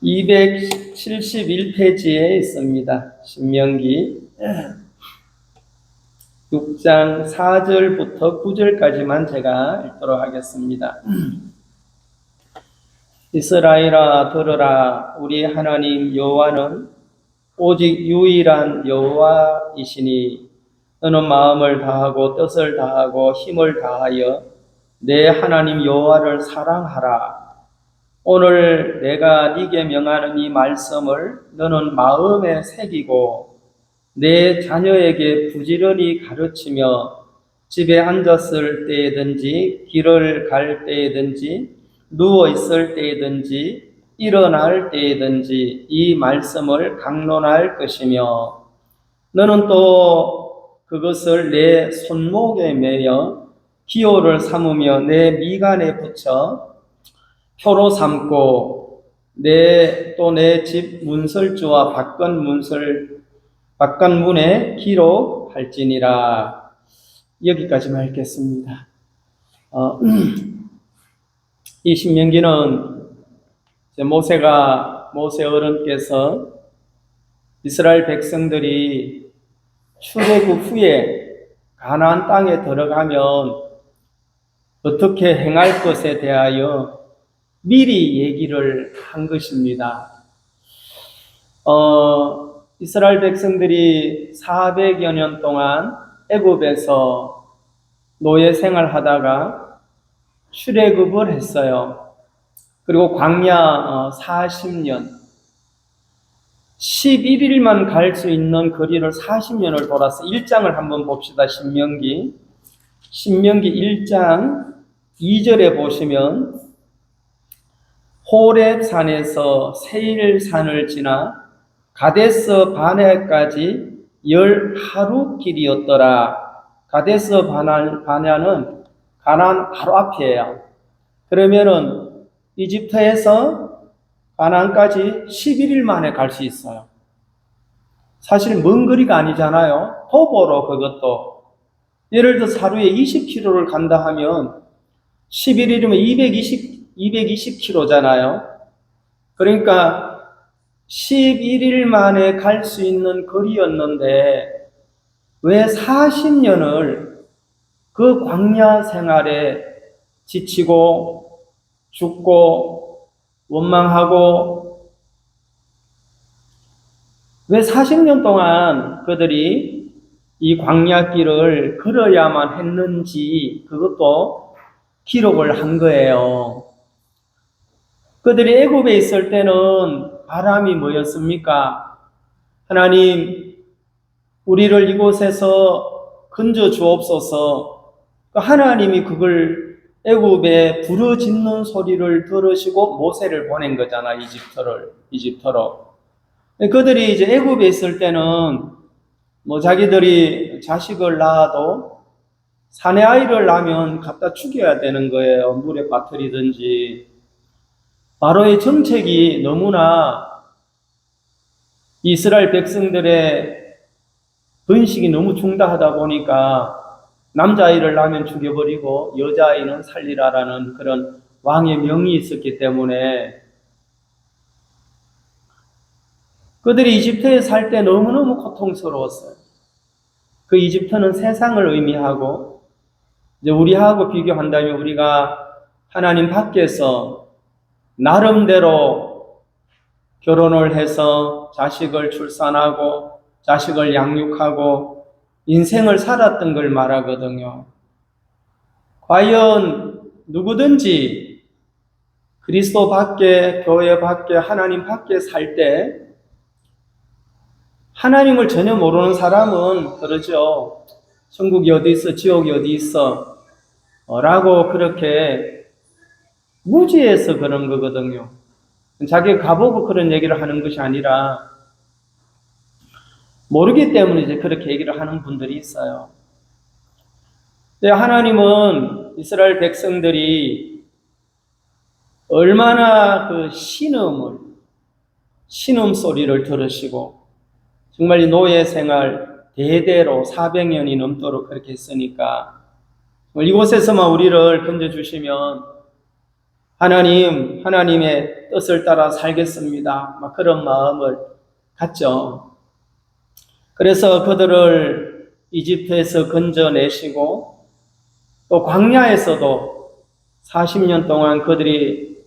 271페이지에 있습니다. 신명기 6장 4절부터 9절까지만 제가 읽도록 하겠습니다. 이스라엘아 들으라. 우리 하나님 여호와는 오직 유일한 여호와이시니 너는 마음을 다하고 뜻을 다하고 힘을 다하여 내 하나님 여호와를 사랑하라. 오늘 내가 네게 명하는 이 말씀을 너는 마음에 새기고 내 자녀에게 부지런히 가르치며 집에 앉았을 때든지 길을 갈 때든지 누워 있을 때든지 일어날 때든지 이 말씀을 강론할 것이며 너는 또 그것을 내 손목에 매여 기호를 삼으며 내 미간에 붙여 표로 삼고 또 내 집 문설주와 바깥문에 기록할지니라. 여기까지만 읽겠습니다. 이 신명기는 모세 어른께서 이스라엘 백성들이 출애굽 후에 가나안 땅에 들어가면 어떻게 행할 것에 대하여 미리 얘기를 한 것입니다. 이스라엘 백성들이 400여 년 동안 애굽에서 노예 생활하다가 출애굽을 했어요. 그리고 광야 40년, 11일만 갈 수 있는 거리를 40년을 돌아서 1장을 한번 봅시다. 신명기 1장 2절에 보시면 호렙산에서 세일산을 지나 가데스 바네까지 10하루 길이었더라. 가데스 바네는 가나안 바로 앞이에요. 그러면은 이집트에서 가나안까지 11일 만에 갈 수 있어요. 사실 먼 거리가 아니잖아요. 도보로 그것도. 예를 들어서 하루에 20km를 간다 하면 11일이면 220km잖아요. 그러니까 11일 만에 갈 수 있는 거리였는데 왜 40년을 그 광야 생활에 지치고 죽고 원망하고 왜 40년 동안 그들이 이 광야길을 걸어야만 했는지 그것도 기록을 한 거예요. 그들이 애굽에 있을 때는 바람이 뭐였습니까? 하나님, 우리를 이곳에서 건져 주옵소서. 하나님이 그걸 애굽에 부르짖는 소리를 들으시고 모세를 보낸 거잖아, 이집트로. 그들이 이제 애굽에 있을 때는 자기들이 자식을 낳아도 사내 아이를 낳으면 갖다 죽여야 되는 거예요. 물에 빠뜨리든지. 바로의 정책이 너무나 이스라엘 백성들의 번식이 너무 중다하다 보니까 남자아이를 낳으면 죽여버리고 여자아이는 살리라라는 그런 왕의 명이 있었기 때문에 그들이 이집트에 살 때 너무너무 고통스러웠어요. 그 이집트는 세상을 의미하고 이제 우리하고 비교한다면 우리가 하나님 밖에서 나름대로 결혼을 해서 자식을 출산하고 자식을 양육하고 인생을 살았던 걸 말하거든요. 과연 누구든지 그리스도 밖에, 교회 밖에, 하나님 밖에 살 때 하나님을 전혀 모르는 사람은 그러죠. 천국이 어디 있어? 지옥이 어디 있어? 라고 그렇게 무지해서 그런 거거든요. 자기가 가보고 그런 얘기를 하는 것이 아니라 모르기 때문에 이제 그렇게 얘기를 하는 분들이 있어요. 하나님은 이스라엘 백성들이 얼마나 그 신음 소리를 들으시고 정말 이 노예 생활 대대로 400년이 넘도록 그렇게 했으니까 이곳에서만 우리를 건져주시면 하나님의 뜻을 따라 살겠습니다. 막 그런 마음을 갖죠. 그래서 그들을 이집트에서 건져내시고 또 광야에서도 40년 동안 그들이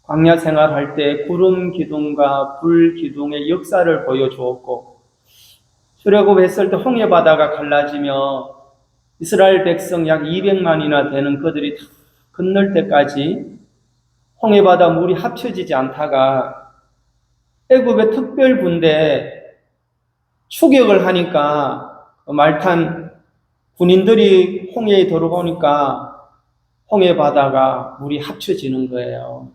광야 생활할 때 구름 기둥과 불 기둥의 역사를 보여주었고, 출애굽했을 때 홍해 바다가 갈라지며 이스라엘 백성 약 200만이나 되는 그들이 다 건널 때까지 홍해 바다 물이 합쳐지지 않다가 애굽의 특별 군대 추격을 하니까 말탄 군인들이 홍해에 들어오니까 홍해 바다가 물이 합쳐지는 거예요.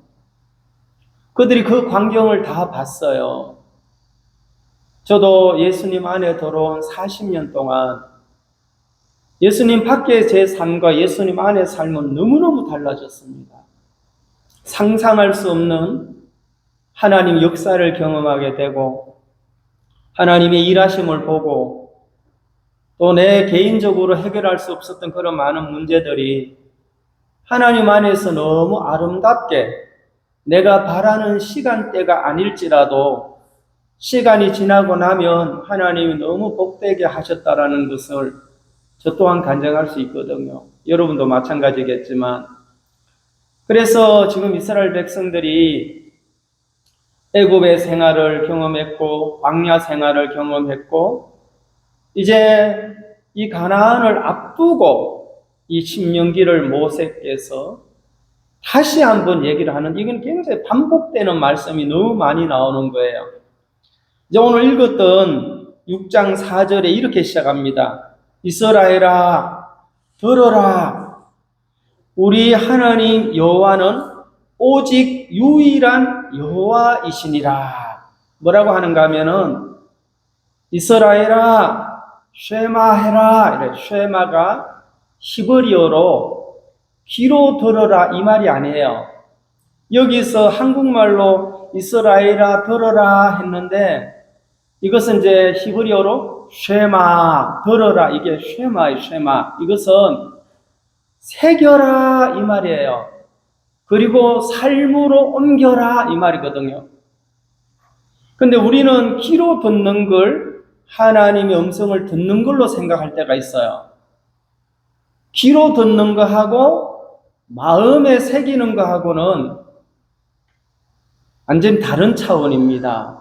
그들이 그 광경을 다 봤어요. 저도 예수님 안에 들어온 40년 동안 예수님 밖의 제 삶과 예수님 안의 삶은 너무너무 달라졌습니다. 상상할 수 없는 하나님 역사를 경험하게 되고 하나님의 일하심을 보고 또 내 개인적으로 해결할 수 없었던 그런 많은 문제들이 하나님 안에서 너무 아름답게 내가 바라는 시간대가 아닐지라도 시간이 지나고 나면 하나님이 너무 복되게 하셨다라는 것을 저 또한 간증할 수 있거든요. 여러분도 마찬가지겠지만, 그래서 지금 이스라엘 백성들이 애굽의 생활을 경험했고 광야 생활을 경험했고 이제 이 가나안을 앞두고 이 신명기를 모세께서 다시 한번 얘기를 하는, 이건 굉장히 반복되는 말씀이 너무 많이 나오는 거예요. 이제 오늘 읽었던 6장 4절에 이렇게 시작합니다. 이스라엘아 들어라, 우리 하나님 여호와는 오직 유일한 여호와이시니라. 뭐라고 하는가 하면은 이스라엘아 쉐마해라, 이래. 쉐마가 히브리어로 귀로 들어라 이 말이 아니에요. 여기서 한국말로 이스라엘아 들어라 했는데 이것은 이제 히브리어로 쉐마 들어라, 이게 쉐마의 쉐마, 이것은 새겨라 이 말이에요. 그리고 삶으로 옮겨라 이 말이거든요. 근데 우리는 귀로 듣는 걸 하나님의 음성을 듣는 걸로 생각할 때가 있어요. 귀로 듣는 거하고 마음에 새기는 거하고는 완전 다른 차원입니다.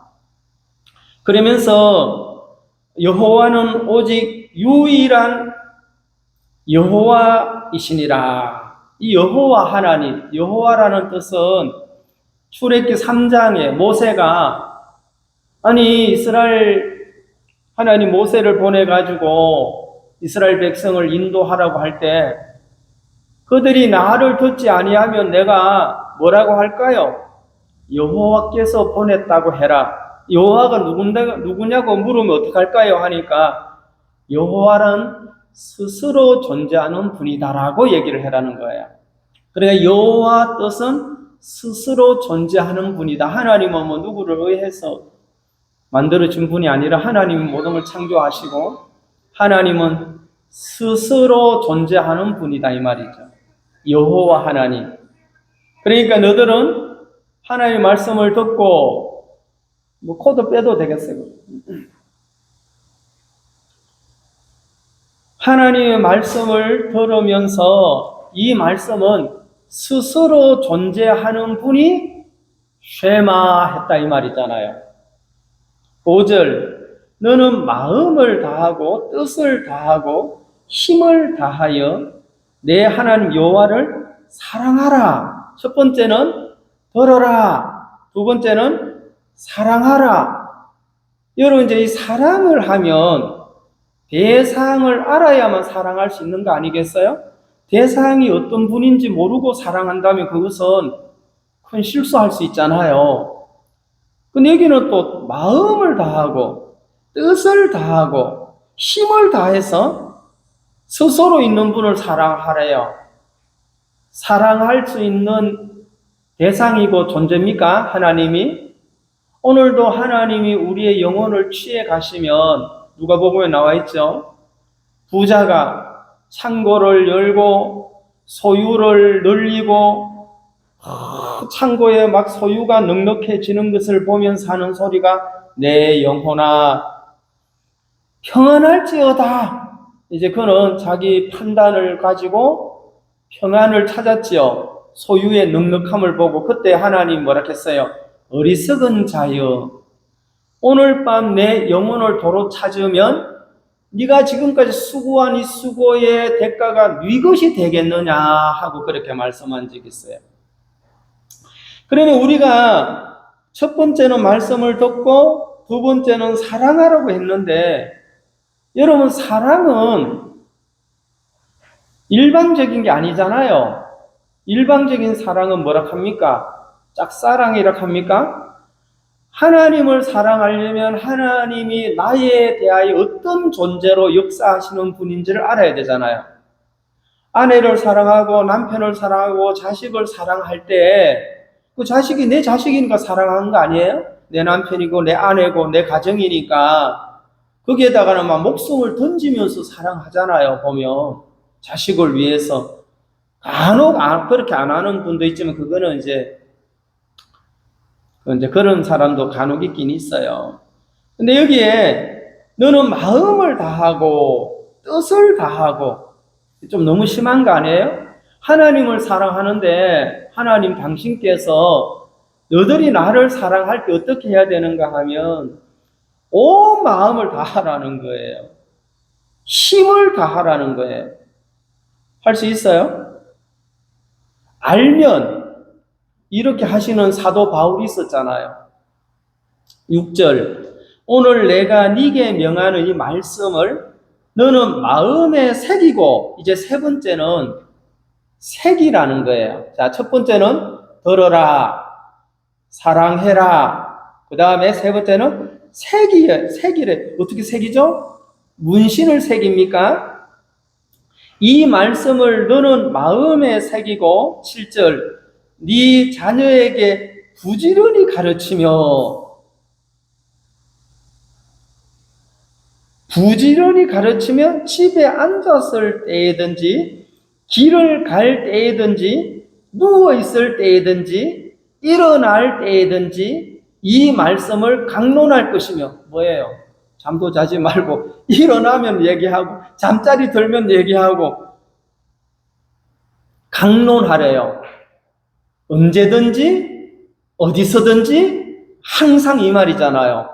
그러면서 여호와는 오직 유일한 여호와이시니라. 이 여호와 하나님, 여호와라는 뜻은 출애굽기 3장에 모세가 이스라엘 하나님 모세를 보내가지고 이스라엘 백성을 인도하라고 할 때 그들이 나를 듣지 아니하면 내가 뭐라고 할까요? 여호와께서 보냈다고 해라. 여호와가 누구냐고 물으면 어떡할까요? 하니까 여호와는 스스로 존재하는 분이다라고 얘기를 해라는 거예요. 그러니까 여호와 뜻은 스스로 존재하는 분이다. 하나님은 뭐 누구를 의해서 만들어진 분이 아니라 하나님이 모든 걸 창조하시고 하나님은 스스로 존재하는 분이다 이 말이죠. 여호와 하나님. 그러니까 너희들은 하나님의 말씀을 듣고 코드 빼도 되겠어요. 하나님의 말씀을 들으면서 이 말씀은 스스로 존재하는 분이 쉐마했다 이 말이잖아요. 5절 너는 마음을 다하고 뜻을 다하고 힘을 다하여 내 하나님 여호와를 사랑하라. 첫 번째는 들어라. 두 번째는 사랑하라. 여러분 이제 이 사랑을 하면 대상을 알아야만 사랑할 수 있는 거 아니겠어요? 대상이 어떤 분인지 모르고 사랑한다면 그것은 큰 실수할 수 있잖아요. 근데 여기는 또 마음을 다하고 뜻을 다하고 힘을 다해서 스스로 있는 분을 사랑하래요. 사랑할 수 있는 대상이고 존재입니까? 하나님이? 오늘도 하나님이 우리의 영혼을 취해 가시면 누가복음에 나와 있죠. 부자가 창고를 열고 소유를 늘리고 창고에 막 소유가 넉넉해지는 것을 보면서 하는 소리가 내 영혼아 평안할지어다. 이제 그는 자기 판단을 가지고 평안을 찾았지요. 소유의 넉넉함을 보고 그때 하나님 뭐라 했어요? 어리석은 자여 오늘 밤 내 영혼을 도로 찾으면 네가 지금까지 수고한 이 수고의 대가가 네 것이 되겠느냐 하고 그렇게 말씀한 적이 있어요. 그러면 우리가 첫 번째는 말씀을 듣고 두 번째는 사랑하라고 했는데 여러분 사랑은 일방적인 게 아니잖아요. 일방적인 사랑은 뭐라 합니까? 짝사랑이라 합니까? 하나님을 사랑하려면 하나님이 나에 대하여 어떤 존재로 역사하시는 분인지를 알아야 되잖아요. 아내를 사랑하고 남편을 사랑하고 자식을 사랑할 때 그 자식이 내 자식이니까 사랑하는 거 아니에요? 내 남편이고 내 아내고 내 가정이니까 거기에다가는 막 목숨을 던지면서 사랑하잖아요. 보면 자식을 위해서 간혹 그렇게 안 하는 분도 있지만 그거는 이제 그런 사람도 간혹 있긴 있어요. 근데 여기에 너는 마음을 다하고 뜻을 다하고 좀 너무 심한 거 아니에요? 하나님을 사랑하는데 하나님 당신께서 너희들이 나를 사랑할 때 어떻게 해야 되는가 하면 온 마음을 다하라는 거예요. 힘을 다하라는 거예요. 할 수 있어요? 알면 이렇게 하시는 사도 바울이 있었잖아요. 6절 오늘 내가 네게 명하는 이 말씀을 너는 마음에 새기고 이제 세 번째는 새기라는 거예요. 자, 첫 번째는 들어라, 사랑해라. 그 다음에 세 번째는 새기래. 어떻게 새기죠? 문신을 새깁니까? 이 말씀을 너는 마음에 새기고 7절 네 자녀에게 부지런히 가르치며 집에 앉았을 때이든지 길을 갈 때이든지 누워 있을 때이든지 일어날 때이든지 이 말씀을 강론할 것이며 뭐예요? 잠도 자지 말고 일어나면 얘기하고 잠자리 들면 얘기하고 강론하래요. 언제든지 어디서든지 항상 이 말이잖아요.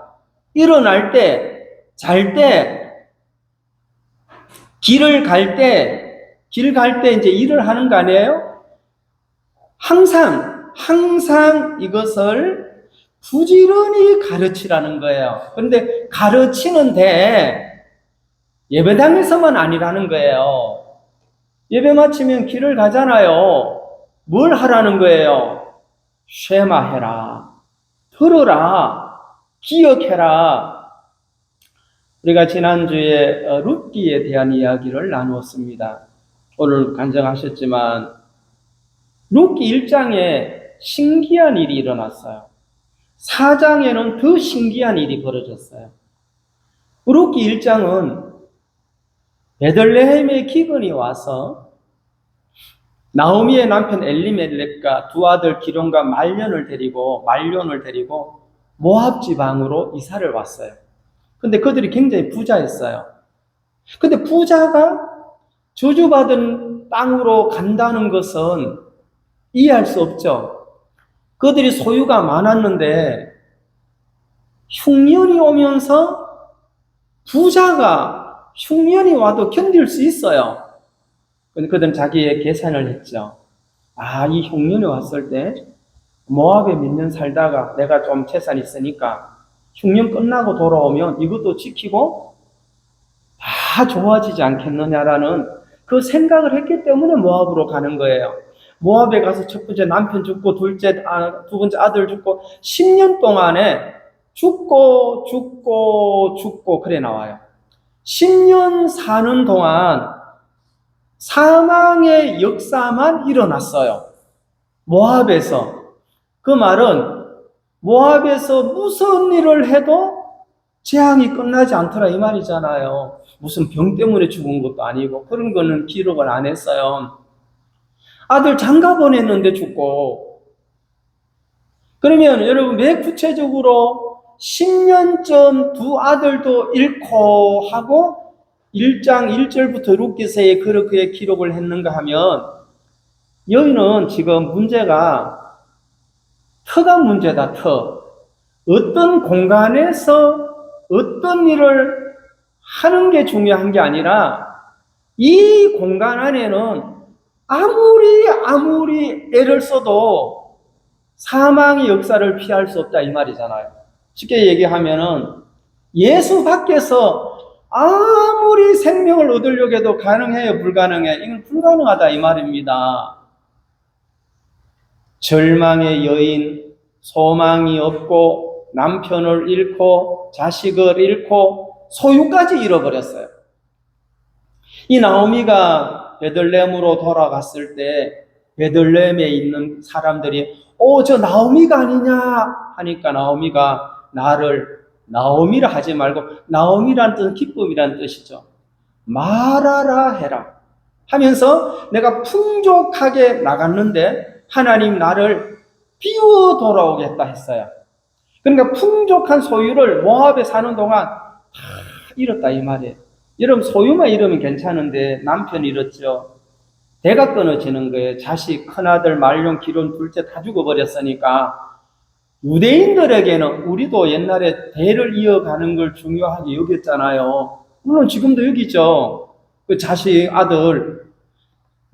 일어날 때, 잘 때, 길 갈 때 이제 일을 하는 거 아니에요? 항상 이것을 부지런히 가르치라는 거예요. 그런데 가르치는데 예배당에서만 아니라는 거예요. 예배 마치면 길을 가잖아요. 뭘 하라는 거예요? 쉐마해라, 들어라, 기억해라. 우리가 지난주에 룻기에 대한 이야기를 나누었습니다. 오늘 간증하셨지만 룻기 1장에 신기한 일이 일어났어요. 4장에는 더 신기한 일이 벌어졌어요. 룻기 1장은 베들레헴의 기근이 와서 나오미의 남편 엘리멜렉과 두 아들 기런과 말론을 데리고 모압 지방으로 이사를 왔어요. 근데 그들이 굉장히 부자였어요. 근데 부자가 저주받은 땅으로 간다는 것은 이해할 수 없죠. 그들이 소유가 많았는데 흉년이 오면서 부자가 흉년이 와도 견딜 수 있어요. 근데 그들은 자기의 계산을 했죠. 이 흉년이 왔을 때 모압에 몇 년 살다가 내가 좀 재산이 있으니까 흉년 끝나고 돌아오면 이것도 지키고 다 좋아지지 않겠느냐라는 그 생각을 했기 때문에 모압으로 가는 거예요. 모압에 가서 첫 번째 남편 죽고 두 번째 아들 죽고 10년 동안에 죽고 그래 나와요. 10년 사는 동안 사망의 역사만 일어났어요. 모압에서. 그 말은 모압에서 무슨 일을 해도 재앙이 끝나지 않더라 이 말이잖아요. 무슨 병 때문에 죽은 것도 아니고 그런 거는 기록을 안 했어요. 아들 장가 보냈는데 죽고 그러면 여러분 왜 구체적으로 10년 전 두 아들도 잃고 하고 1장 1절부터 룻기서에 그렇게 기록을 했는가 하면 여기는 지금 문제가 터가 문제다. 터. 어떤 공간에서 어떤 일을 하는 게 중요한 게 아니라 이 공간 안에는 아무리 애를 써도 사망의 역사를 피할 수 없다 이 말이잖아요. 쉽게 얘기하면은 예수 밖에서 아무리 생명을 얻으려고 해도 가능해요, 불가능해? 이건 불가능하다 이 말입니다. 절망의 여인, 소망이 없고 남편을 잃고 자식을 잃고 소유까지 잃어버렸어요. 이 나오미가 베들레헴으로 돌아갔을 때 베들레헴에 있는 사람들이 저 나오미가 아니냐 하니까 나오미가 나를 나오미라 하지 말고 나오미란 뜻은 기쁨이란 뜻이죠. 말하라 해라 하면서 내가 풍족하게 나갔는데 하나님 나를 비워 돌아오겠다 했어요. 그러니까 풍족한 소유를 모압에 사는 동안 다 잃었다 이 말이에요. 여러분 소유만 잃으면 괜찮은데 남편 잃었죠. 대가 끊어지는 거예요. 자식, 큰아들, 말년, 기론, 둘째 다 죽어버렸으니까 유대인들에게는 우리도 옛날에 대를 이어가는 걸 중요하게 여겼잖아요. 물론 지금도 여기죠. 그 자식, 아들.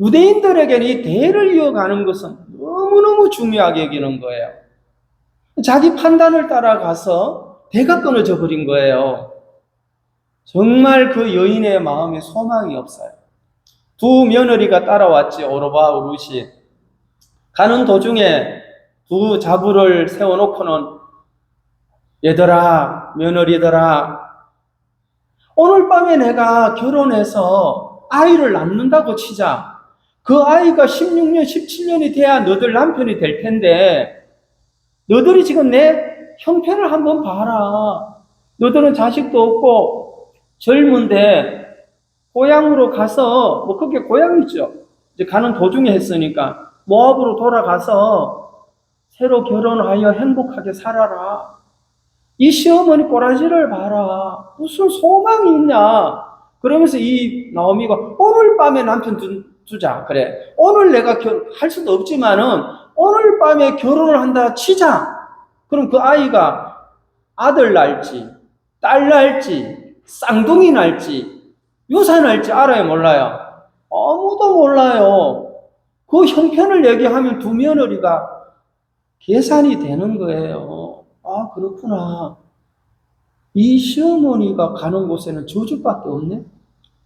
유대인들에게는 이 대를 이어가는 것은 너무너무 중요하게 여기는 거예요. 자기 판단을 따라가서 대가 끊어져 버린 거예요. 정말 그 여인의 마음에 소망이 없어요. 두 며느리가 따라왔지, 오르바, 룻이. 가는 도중에 두 자부를 세워놓고는 얘들아, 며느리들아, 오늘 밤에 내가 결혼해서 아이를 낳는다고 치자. 그 아이가 16년, 17년이 돼야 너들 남편이 될 텐데 너들이 지금 내 형편을 한번 봐라. 너들은 자식도 없고 젊은데 고향으로 가서 그게 고향이죠. 이제 가는 도중에 했으니까 모압으로 돌아가서 새로 결혼하여 행복하게 살아라. 이 시어머니 꼬라지를 봐라. 무슨 소망이 있냐. 그러면서 이 나오미가 오늘 밤에 남편 두자. 그래. 오늘 내가 할 수도 없지만은 오늘 밤에 결혼을 한다 치자. 그럼 그 아이가 아들 날지, 딸 날지, 쌍둥이 날지, 유산 날지 알아요, 몰라요? 아무도 몰라요. 그 형편을 얘기하면 두 며느리가 계산이 되는 거예요. 아, 그렇구나. 이 시어머니가 가는 곳에는 저주밖에 없네?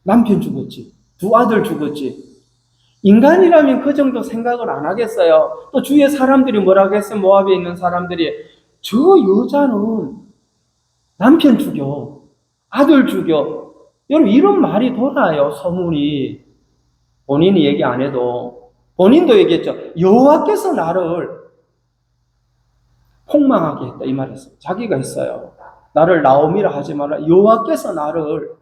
남편 죽었지. 두 아들 죽었지. 인간이라면 그 정도 생각을 안 하겠어요. 또 주위에 사람들이 뭐라고 했어요? 모압에 있는 사람들이 저 여자는 남편 죽여, 아들 죽여. 여러분 이런 말이 돌아요. 소문이. 본인이 얘기 안 해도 본인도 얘기했죠. 여호와께서 나를 폭망하게 했다 이 말이었어요. 자기가 했어요. 나를 나오미라 하지 마라. 여호와께서 나를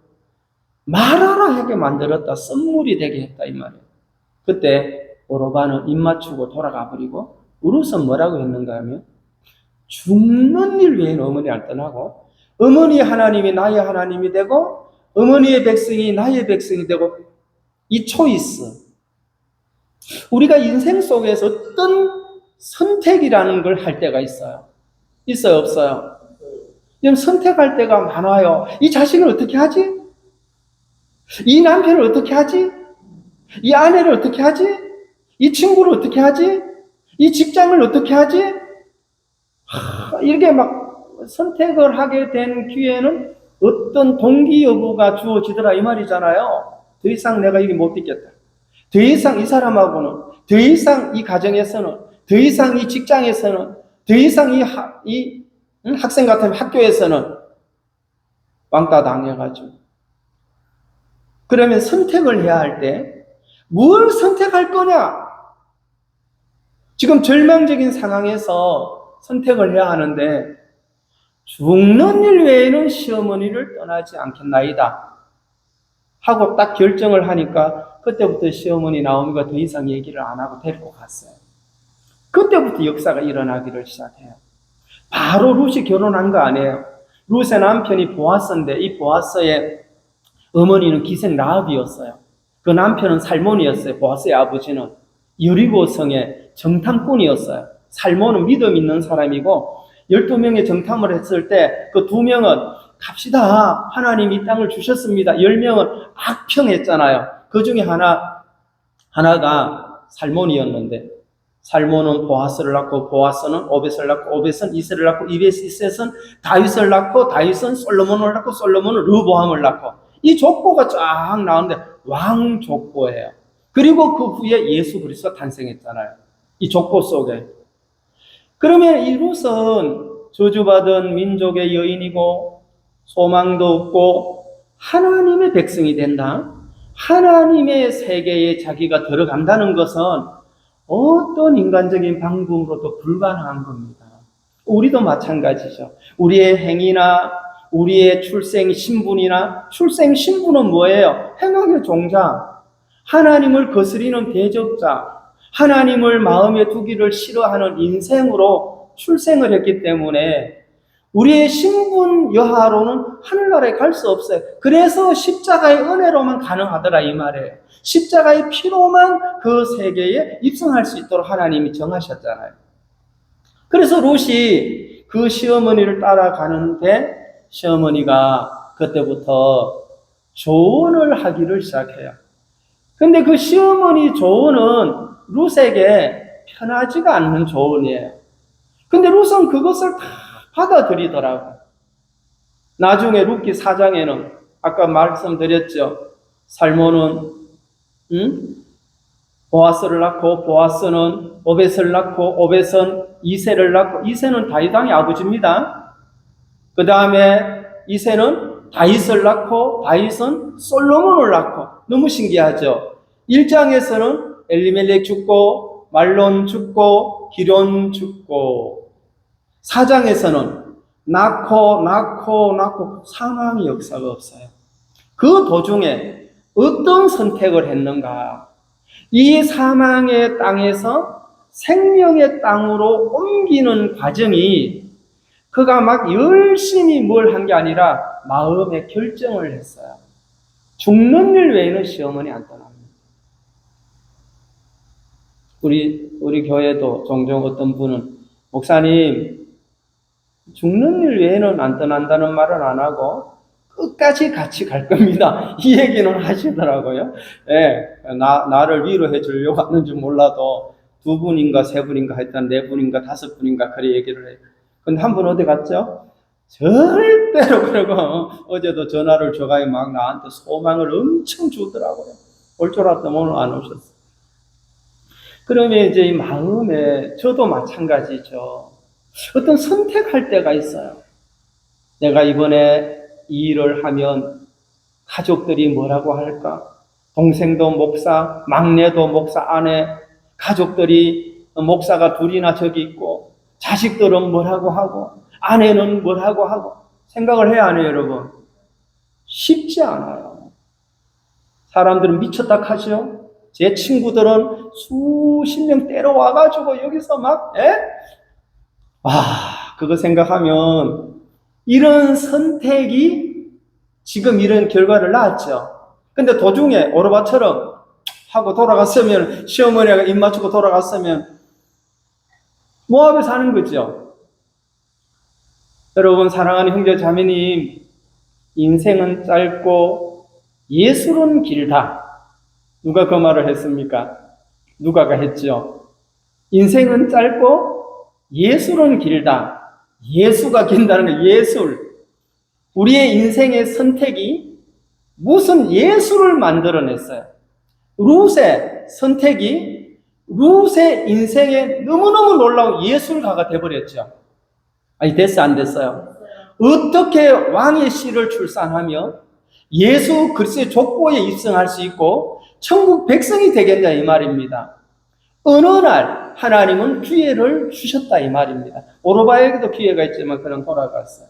말하라 하게 만들었다. 썸물이 되게 했다 이 말이에요. 그때 오르바는 입 맞추고 돌아가 버리고 룻은 뭐라고 했는가 하면 죽는 일 외에는 어머니를 안 떠나고 어머니 하나님이 나의 하나님이 되고 어머니의 백성이 나의 백성이 되고 이 초이스. 우리가 인생 속에서 어떤 선택이라는 걸 할 때가 있어요. 있어요, 없어요? 지금 선택할 때가 많아요. 이 자식을 어떻게 하지? 이 남편을 어떻게 하지? 이 아내를 어떻게 하지? 이 친구를 어떻게 하지? 이 직장을 어떻게 하지? 이렇게 막 선택을 하게 된 기회는 어떤 동기 여부가 주어지더라 이 말이잖아요. 더 이상 내가 이게 못 있겠다. 더 이상 이 사람하고는, 더 이상 이 가정에서는, 더 이상 이 직장에서는, 더 이상 이 학생 같은 학교에서는 왕따 당해가지고. 그러면 선택을 해야 할 때 뭘 선택할 거냐? 지금 절망적인 상황에서 선택을 해야 하는데 죽는 일 외에는 시어머니를 떠나지 않겠나이다 하고 딱 결정을 하니까 그때부터 시어머니 나오미가 더 이상 얘기를 안 하고 데리고 갔어요. 그때부터 역사가 일어나기를 시작해요. 바로 룻이 결혼한 거 아니에요. 룻의 남편이 보아스인데 이 보아스의 어머니는 기생 라합이었어요. 그 남편은 살몬이었어요. 보아스의 아버지는 여리고 성의 정탐꾼이었어요. 살몬은 믿음 있는 사람이고 12명의 정탐을 했을 때 그 2명은 갑시다. 하나님이 이 땅을 주셨습니다. 10명은 악평했잖아요. 그 중에 하나가 살몬이었는데 살몬은 보아스를 낳고 보아스는 오벳을 낳고 오벳은 이셋을 낳고 이셋은 다윗을 낳고 다윗은 솔로몬을 낳고 솔로몬은 르보암을 낳고 이 족보가 쫙 나오는데 왕 족보예요. 그리고 그 후에 예수 그리스도가 탄생했잖아요. 이 족보 속에. 그러면 이 룻은 저주받은 민족의 여인이고 소망도 없고 하나님의 백성이 된다. 하나님의 세계에 자기가 들어간다는 것은 어떤 인간적인 방법으로도 불가능한 겁니다. 우리도 마찬가지죠. 우리의 행위나 우리의 출생 신분이나 출생 신분은 뭐예요? 행악의 종자, 하나님을 거스리는 대적자, 하나님을 마음에 두기를 싫어하는 인생으로 출생을 했기 때문에 우리의 신분 여하로는 하늘나라에 갈 수 없어요. 그래서 십자가의 은혜로만 가능하더라 이 말이에요. 십자가의 피로만 그 세계에 입성할 수 있도록 하나님이 정하셨잖아요. 그래서 룻이 그 시어머니를 따라가는데 시어머니가 그때부터 조언을 하기를 시작해요. 근데 그 시어머니 조언은 룻에게 편하지가 않는 조언이에요. 근데 룻은 그것을 다 받아들이더라고요. 나중에 룻기 4장에는 아까 말씀드렸죠. 살몬은 보아스를 낳고 보아스는 오벳을 낳고 오벳은 이새를 낳고 이새는 다윗 왕의 아버지입니다. 그 다음에 이새는 다윗을 낳고 다윗은 솔로몬을 낳고 너무 신기하죠. 1장에서는 엘리멜렉 죽고 말론 죽고 기론 죽고 4장에서는 낳고 사망의 역사가 없어요. 그 도중에 어떤 선택을 했는가? 이 사망의 땅에서 생명의 땅으로 옮기는 과정이 그가 막 열심히 뭘 한 게 아니라 마음의 결정을 했어요. 죽는 일 외에는 시어머니 안 떠납니다. 우리 교회도 종종 어떤 분은 목사님 죽는 일 외에는 안 떠난다는 말은 안 하고 끝까지 같이 갈 겁니다. 이 얘기는 하시더라고요. 예, 나를 위로해 주려고 하는지 몰라도 2분인가 3분인가 하여튼 4분인가 5분인가 그래 얘기를 해요. 근데 한 분 어디 갔죠? 절대로 그러고 어제도 전화를 줘가지고 막 나한테 소망을 엄청 주더라고요. 올 줄 알았더니 오늘 안 오셨어요. 그러면 이제 이 마음에 저도 마찬가지죠. 어떤 선택할 때가 있어요. 내가 이번에 이 일을 하면 가족들이 뭐라고 할까? 동생도 목사, 막내도 목사, 아내, 가족들이 목사가 2이나 저기 있고 자식들은 뭐라고 하고 아내는 뭐라고 하고 생각을 해야 하네요, 여러분. 쉽지 않아요. 사람들은 미쳤다 하죠. 제 친구들은 수십 명 때려와가지고 여기서 막 그거 생각하면 이런 선택이 지금 이런 결과를 낳았죠. 근데 도중에 오르바처럼 하고 돌아갔으면 시어머니가 입 맞추고 돌아갔으면 모압에 사는 거죠. 여러분 사랑하는 형제 자매님, 인생은 짧고 예술은 길다. 누가 그 말을 했습니까? 누가가 했죠. 인생은 짧고 예술은 길다. 예수가 긴다는 게 예술. 우리의 인생의 선택이 무슨 예술을 만들어냈어요. 룻의 선택이 룻의 인생에 너무너무 놀라운 예술가가 돼버렸죠. 아니 됐어 안 됐어요? 어떻게 왕의 씨를 출산하며 예수 그리스도의 족보에 입성할 수 있고 천국 백성이 되겠냐 이 말입니다. 어느 날 하나님은 기회를 주셨다 이 말입니다. 오르바에게도 기회가 있지만 그는 돌아갔어요.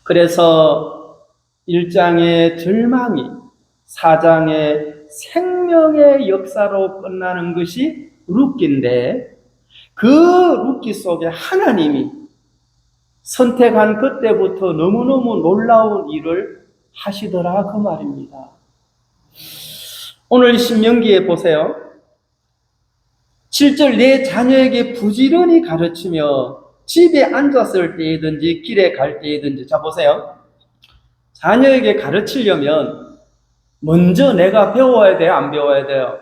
그래서 1장의 절망이 4장의 생명의 역사로 끝나는 것이 룻기인데 그 룻기 속에 하나님이 선택한 그때부터 너무너무 놀라운 일을 하시더라 그 말입니다. 오늘 신명기에 보세요. 7절 내 자녀에게 부지런히 가르치며 집에 앉았을 때이든지 길에 갈 때이든지. 자 보세요. 자녀에게 가르치려면 먼저 내가 배워야 돼요? 안 배워야 돼요?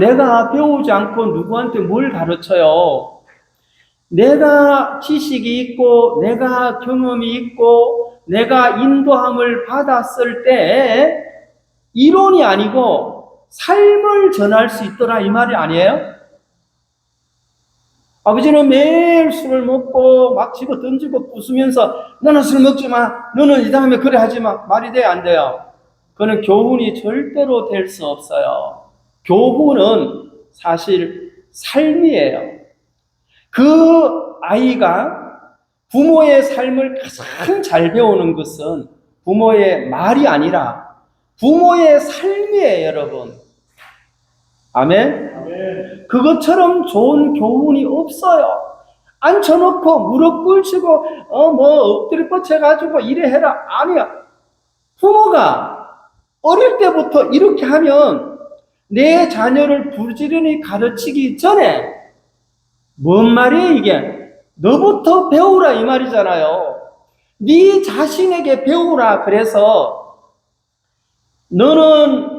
내가 배우지 않고 누구한테 뭘 가르쳐요? 내가 지식이 있고 내가 경험이 있고 내가 인도함을 받았을 때 이론이 아니고 삶을 전할 수 있더라 이 말이 아니에요? 아버지는 매일 술을 먹고 막 집어 던지고 부수면서 너는 술 먹지 마, 너는 이 다음에 그래 하지 마. 말이 돼요 안 돼요? 그는 교훈이 절대로 될 수 없어요. 교훈은 사실 삶이에요. 그 아이가 부모의 삶을 가장 잘 배우는 것은 부모의 말이 아니라 부모의 삶이에요, 여러분. 아멘? 그것처럼 좋은 교훈이 없어요. 앉혀놓고 무릎 꿇치고 엎드려 뻗쳐가지고 이래 해라. 아니야. 부모가 어릴 때부터 이렇게 하면 내 자녀를 부지런히 가르치기 전에 뭔 말이에요 이게? 너부터 배우라 이 말이잖아요. 네 자신에게 배우라. 그래서 너는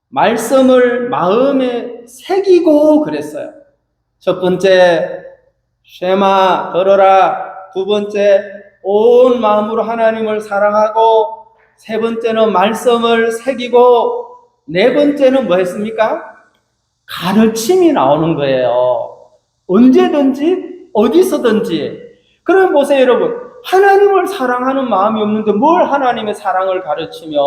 말씀을 마음에 새기고 그랬어요. 첫 번째 쉐마 들어라. 두 번째 온 마음으로 하나님을 사랑하고, 세 번째는 말씀을 새기고, 네 번째는 뭐 했습니까? 가르침이 나오는 거예요. 언제든지 어디서든지. 그럼 보세요 여러분, 하나님을 사랑하는 마음이 없는데 뭘 하나님의 사랑을 가르치며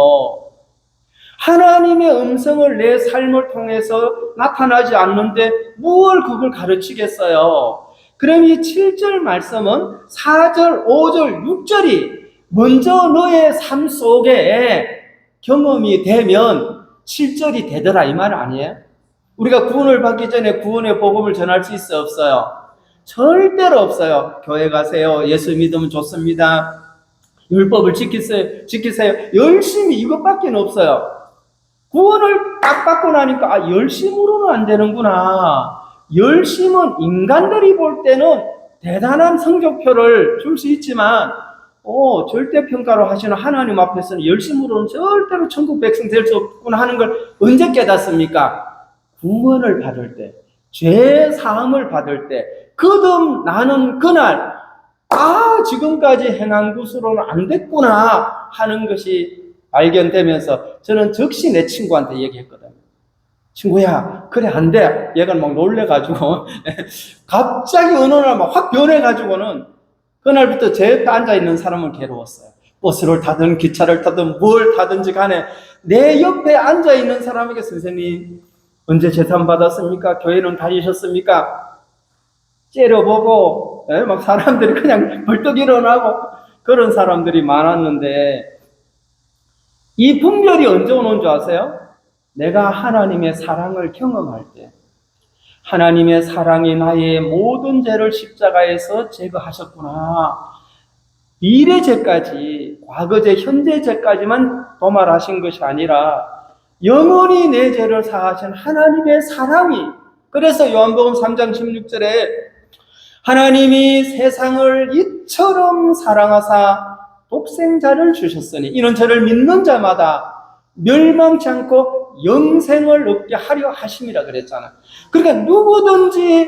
하나님의 음성을 내 삶을 통해서 나타나지 않는데 뭘 그걸 가르치겠어요? 그럼 이 7절 말씀은 4절, 5절, 6절이 먼저 너의 삶 속에 경험이 되면 7절이 되더라 이 말 아니에요? 우리가 구원을 받기 전에 구원의 복음을 전할 수 있어요? 없어요? 절대로 없어요. 교회 가세요. 예수 믿으면 좋습니다. 율법을 지키세요. 열심히 이것밖에 없어요. 구원을 딱 받고 나니까 열심으로는 안 되는구나. 열심은 인간들이 볼 때는 대단한 성적표를 줄 수 있지만 절대평가로 하시는 하나님 앞에서는 열심으로는 절대로 천국 백성 될 수 없구나 하는 걸 언제 깨닫습니까? 구원을 받을 때, 죄 사함을 받을 때, 거듭나는 그날, 지금까지 행한 것으로는 안 됐구나 하는 것이 발견되면서 저는 즉시 내 친구한테 얘기했거든요. 친구야, 그래 안 돼. 얘가 막 놀래가지고 갑자기 어느 날 막 확 변해가지고는 그날부터 제 옆에 앉아있는 사람을 괴로웠어요. 버스를 타든 기차를 타든 뭘 타든지 간에 내 옆에 앉아있는 사람에게 선생님 언제 재산 받았습니까? 교회는 다니셨습니까? 째려보고 막 사람들이 그냥 벌떡 일어나고 그런 사람들이 많았는데 이 분별이 언제 오는 줄 아세요? 내가 하나님의 사랑을 경험할 때, 하나님의 사랑이 나의 모든 죄를 십자가에서 제거하셨구나. 미래 죄까지, 과거 죄, 현재 죄까지만 도말하신 것이 아니라 영원히 내 죄를 사하신 하나님의 사랑이, 그래서 요한복음 3장 16절에 하나님이 세상을 이처럼 사랑하사 독생자를 주셨으니 이는 저를 믿는 자마다 멸망치 않고 영생을 얻게 하려 하심이라 그랬잖아. 그러니까 누구든지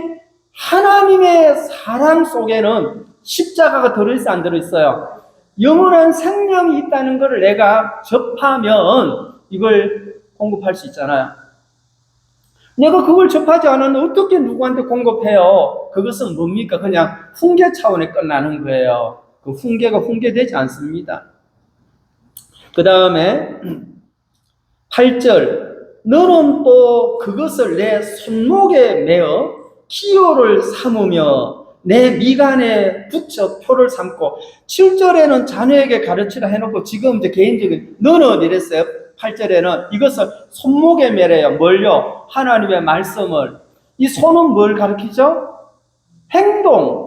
하나님의 사랑 속에는 십자가가 들어있어 안 들어있어요? 영원한 생명이 있다는 것을 내가 접하면 이걸 공급할 수 있잖아요. 내가 그걸 접하지 않았는데 어떻게 누구한테 공급해요? 그것은 뭡니까? 그냥 훈계 차원에 끝나는 거예요. 그 훈계가 훈계되지 않습니다. 그 다음에 8절 너는 또 그것을 내 손목에 매어 기호를 삼으며 내 미간에 붙여 표를 삼고. 7절에는 자녀에게 가르치라 해놓고 지금 이제 개인적인 너는 이랬어요. 8절에는 이것을 손목에 매래요. 뭘요? 하나님의 말씀을. 이 손은 뭘 가리키죠? 행동.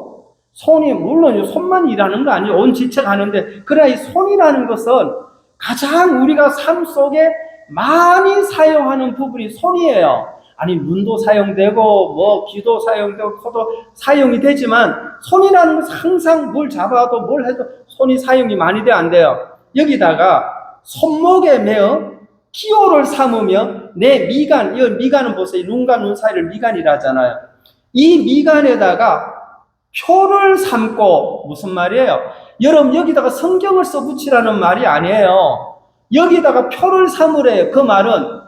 손이 물론 손만 일하는 거 아니에요. 온 지체가 하는데, 그러나 이 손이라는 것은 가장 우리가 삶 속에 많이 사용하는 부분이 손이에요. 아니, 눈도 사용되고, 귀도 사용되고, 코도 사용이 되지만, 손이라는 것은 항상 뭘 잡아도 뭘 해도 손이 사용이 많이 돼, 안 돼요. 여기다가 손목에 매어 기호를 삼으며 내 미간, 이 미간은 보세요. 눈과 눈 사이를 미간이라 하잖아요. 이 미간에다가 표를 삼고, 무슨 말이에요? 여러분, 여기다가 성경을 써붙이라는 말이 아니에요. 여기다가 표를 삼으래요. 그 말은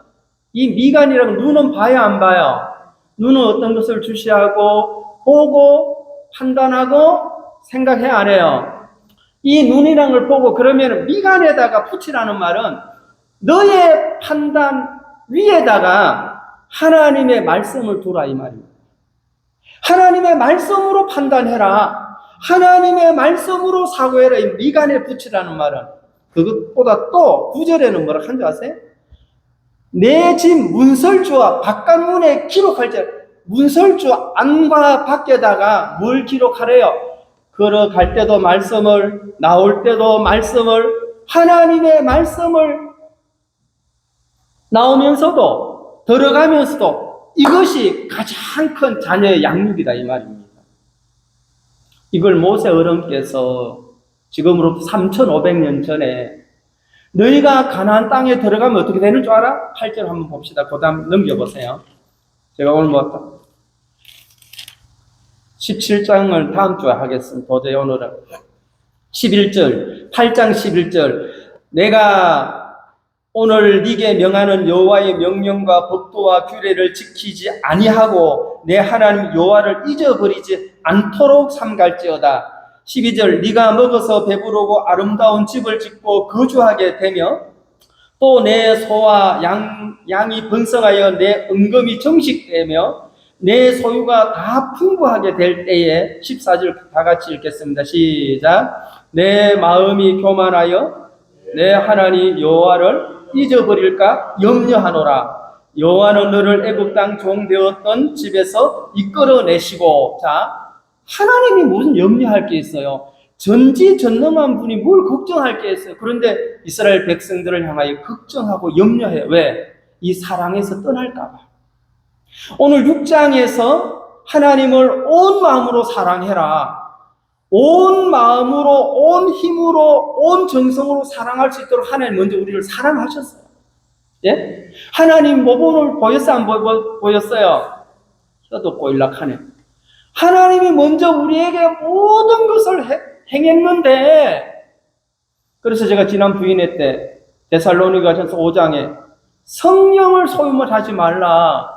이 미간이라고 눈은 봐야 안 봐요? 눈은 어떤 것을 주시하고 보고 판단하고 생각해 안 해요? 이 눈이라는 걸 보고 그러면 미간에다가 붙이라는 말은 너의 판단 위에다가 하나님의 말씀을 두라 이 말입니다. 하나님의 말씀으로 판단해라. 하나님의 말씀으로 사고해라. 이 미간에 붙이라는 말은 그것보다 또 9절에는 뭐라 한줄 아세요? 내 집 문설주와 바깥문에 기록할 때 문설주 안과 밖에다가 뭘 기록하래요? 걸어갈 때도 말씀을, 나올 때도 말씀을, 하나님의 말씀을 나오면서도 들어가면서도 이것이 가장 큰 자녀의 양육이다 이 말입니다. 이걸 모세 어른께서 지금으로부터 3,500년 전에 너희가 가나안 땅에 들어가면 어떻게 되는 줄 알아? 8절 한번 봅시다. 그 다음 넘겨보세요. 제가 오늘 뭐였다? 17장을 다음 주에 하겠습니다. 도저히 오늘은 11절, 8장 11절 내가 오늘 네게 명하는 여호와의 명령과 법도와 규례를 지키지 아니하고 내 하나님 여호와를 잊어버리지 않도록 삼갈지어다. 12절 네가 먹어서 배부르고 아름다운 집을 짓고 거주하게 되며 또 내 소와 양이 번성하여 내 은금이 정식되며 내 소유가 다 풍부하게 될 때에 14절 다 같이 읽겠습니다. 시작. 내 마음이 교만하여 내 하나님 여호와를 잊어버릴까 염려하노라. 여호와는 너를 애굽 땅 종 되었던 집에서 이끌어내시고, 자, 하나님이 무슨 염려할 게 있어요? 전지전능한 분이 뭘 걱정할 게 있어요? 그런데 이스라엘 백성들을 향하여 걱정하고 염려해요. 왜? 이 사랑에서 떠날까 봐. 오늘 6장에서 하나님을 온 마음으로 사랑해라. 온 마음으로, 온 힘으로, 온 정성으로 사랑할 수 있도록 하나님 먼저 우리를 사랑하셨어요. 예? 하나님 모범을 보였어요? 안 보였어요? 혀도 꼬일락하네. 하나님이 먼저 우리에게 모든 것을 행했는데, 그래서 제가 지난 부인회 때 데살로니가전서 5장에 성령을 소유물 하지 말라.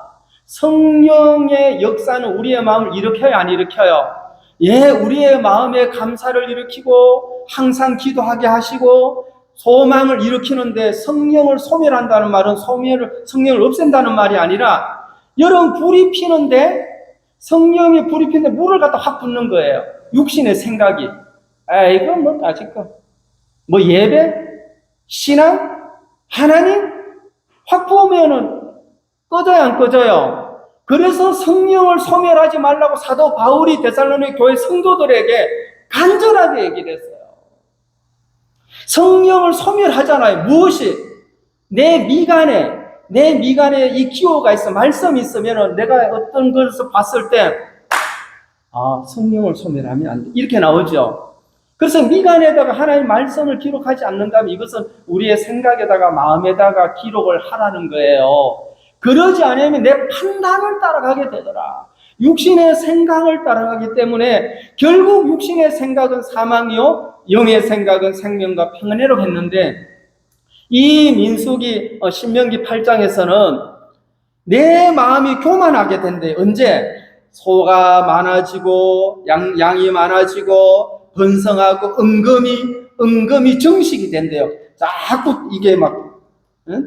성령의 역사는 우리의 마음을 일으켜요, 안 일으켜요? 예, 우리의 마음에 감사를 일으키고 항상 기도하게 하시고 소망을 일으키는데 성령을 소멸한다는 말은 성령을 없앤다는 말이 아니라 여러분 불이 피는데 성령의 불이 피는데 물을 갖다 확 붓는 거예요. 육신의 생각이. 이거 뭐 아직까 뭐 예배? 신앙? 하나님? 확 부으면은 꺼져요, 안 꺼져요? 그래서 성령을 소멸하지 말라고 사도 바울이 데살로니가 교회 성도들에게 간절하게 얘기를 했어요. 성령을 소멸하잖아요. 무엇이? 내 미간에 이 기호가 있어, 말씀이 있으면 내가 어떤 것을 봤을 때 성령을 소멸하면 안 돼. 이렇게 나오죠. 그래서 미간에다가 하나님의 말씀을 기록하지 않는다면 이것은 우리의 생각에다가 마음에다가 기록을 하라는 거예요. 그러지 않으면 내 판단을 따라가게 되더라. 육신의 생각을 따라가기 때문에 결국 육신의 생각은 사망이요 영의 생각은 생명과 평안이라고 했는데 이 민수기 신명기 8장에서는 내 마음이 교만하게 된대. 언제? 소가 많아지고 양이 많아지고 번성하고 은금이 정식이 된대요. 자꾸 이게 막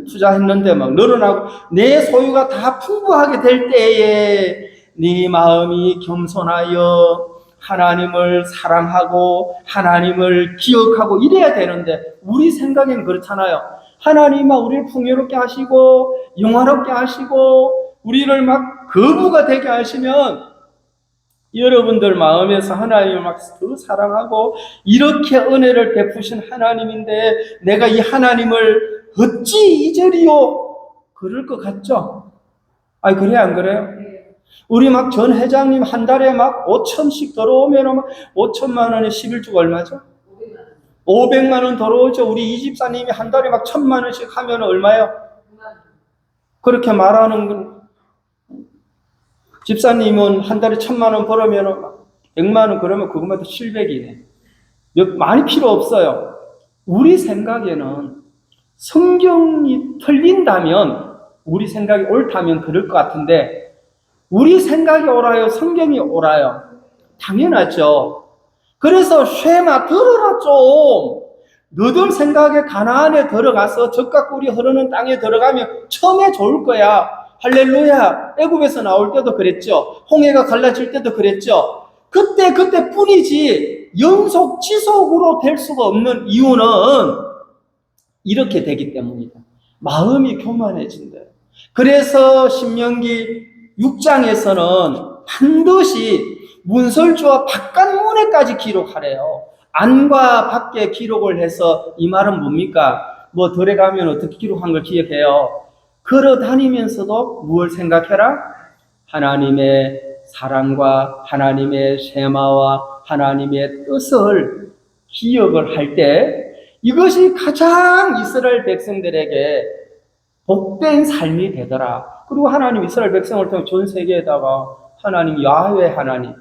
투자했는데 막 늘어나고 내 소유가 다 풍부하게 될 때에 네 마음이 겸손하여 하나님을 사랑하고 하나님을 기억하고 이래야 되는데 우리 생각엔 그렇잖아요. 하나님아 우리를 풍요롭게 하시고 영화롭게 하시고 우리를 막 거부가 되게 하시면 여러분들 마음에서 하나님을 막 더 사랑하고 이렇게 은혜를 베푸신 하나님인데 내가 이 하나님을 어찌 잊으리요? 그럴 것 같죠? 아니, 그래, 안 그래요? 우리 막 전 회장님 한 달에 막 5천씩 들어오면 막 5천만 원에 11주가 얼마죠? 500만 원 들어오죠. 우리 이 집사님이 한 달에 막 1,000만 원씩 하면 얼마요? 그렇게 말하는 건, 집사님은 한 달에 1,000만 원 벌으면 100만 원, 그러면 그것만 도 700이네. 많이 필요 없어요. 우리 생각에는 성경이 틀린다면, 우리 생각이 옳다면 그럴 것 같은데, 우리 생각이 옳아요? 성경이 옳아요? 당연하죠. 그래서 쉐마 들어라 좀. 너들 생각에 가나안에 들어가서 젖과 꿀이 흐르는 땅에 들어가면 처음에 좋을 거야. 할렐루야. 애굽에서 나올 때도 그랬죠. 홍해가 갈라질 때도 그랬죠. 그때 뿐이지 연속 지속으로 될 수가 없는 이유는 이렇게 되기 때문이다. 마음이 교만해진다. 그래서 신명기 6장에서는 반드시 문설주와 바깥문에까지 기록하래요. 안과 밖에 기록을 해서 이 말은 뭡니까? 뭐 들어가면 어떻게 기록한 걸 기억해요? 걸어 다니면서도 무엇을 생각해라? 하나님의 사랑과 하나님의 쉐마와 하나님의 뜻을 기억을 할 때 이것이 가장 이스라엘 백성들에게 복된 삶이 되더라. 그리고 하나님 이스라엘 백성을 통해 전 세계에다가 하나님 야훼 하나님,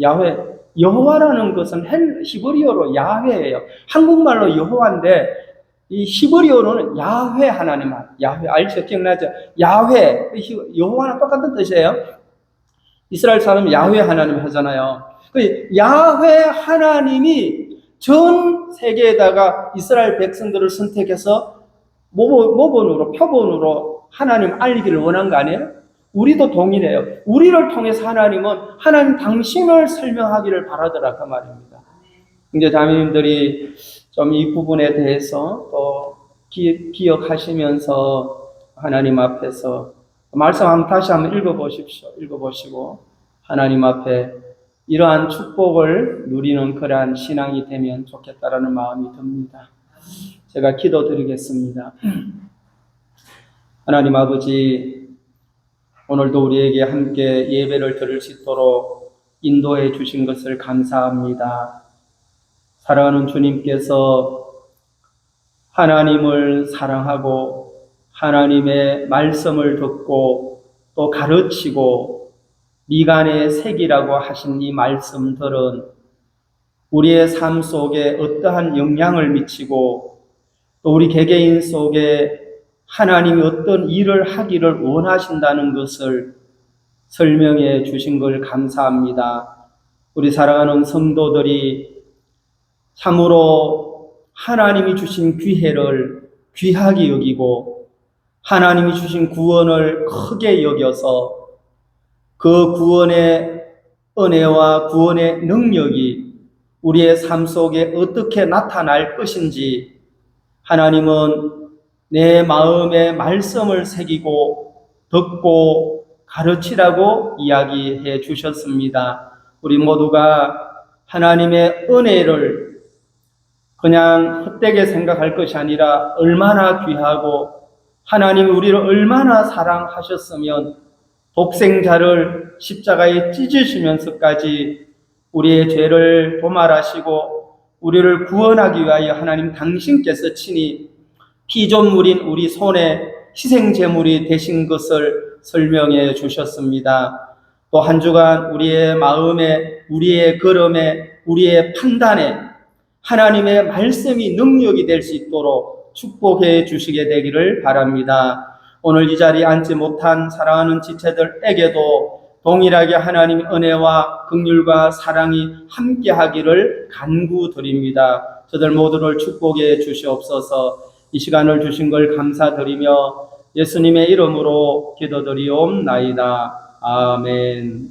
야훼, 여호와라는 것은 히브리어로 야훼예요. 한국말로 여호와인데 이 히브리어로는 야훼 하나님, 야훼 알죠? 기억나죠? 야훼, 여호와랑 똑같은 뜻이에요. 이스라엘 사람은 야훼 하나님 하잖아요. 야훼 하나님이 전 세계에다가 이스라엘 백성들을 선택해서 모본으로, 표본으로 하나님 알리기를 원한 거 아니에요? 우리도 동일해요. 우리를 통해서 하나님은 하나님 당신을 설명하기를 바라더라 그 말입니다. 이제 자매님들이 좀 이 부분에 대해서 또 기억하시면서 하나님 앞에서 말씀 다시 한번 읽어보시고 하나님 앞에 이러한 축복을 누리는 그러한 신앙이 되면 좋겠다라는 마음이 듭니다. 제가 기도드리겠습니다. 하나님 아버지, 오늘도 우리에게 함께 예배를 드릴 수 있도록 인도해 주신 것을 감사합니다. 사랑하는 주님께서 하나님을 사랑하고 하나님의 말씀을 듣고 또 가르치고 미간에 새기라고 하신 이 말씀들은 우리의 삶 속에 어떠한 영향을 미치고 또 우리 개개인 속에 하나님이 어떤 일을 하기를 원하신다는 것을 설명해 주신 걸 감사합니다. 우리 사랑하는 성도들이 참으로 하나님이 주신 기회를 귀하게 여기고 하나님이 주신 구원을 크게 여겨서 그 구원의 은혜와 구원의 능력이 우리의 삶 속에 어떻게 나타날 것인지 하나님은 내 마음에 말씀을 새기고 듣고 가르치라고 이야기해 주셨습니다. 우리 모두가 하나님의 은혜를 그냥 헛되게 생각할 것이 아니라 얼마나 귀하고 하나님이 우리를 얼마나 사랑하셨으면 독생자를 십자가에 찢으시면서까지 우리의 죄를 도말하시고 우리를 구원하기 위하여 하나님 당신께서 친히 피조물인 우리 손에 희생제물이 되신 것을 설명해 주셨습니다. 또 한 주간 우리의 마음에, 우리의 걸음에, 우리의 판단에 하나님의 말씀이 능력이 될 수 있도록 축복해 주시게 되기를 바랍니다. 오늘 이 자리에 앉지 못한 사랑하는 지체들에게도 동일하게 하나님의 은혜와 긍휼과 사랑이 함께하기를 간구드립니다. 저들 모두를 축복해 주시옵소서. 이 시간을 주신 걸 감사드리며 예수님의 이름으로 기도드리옵나이다. 아멘.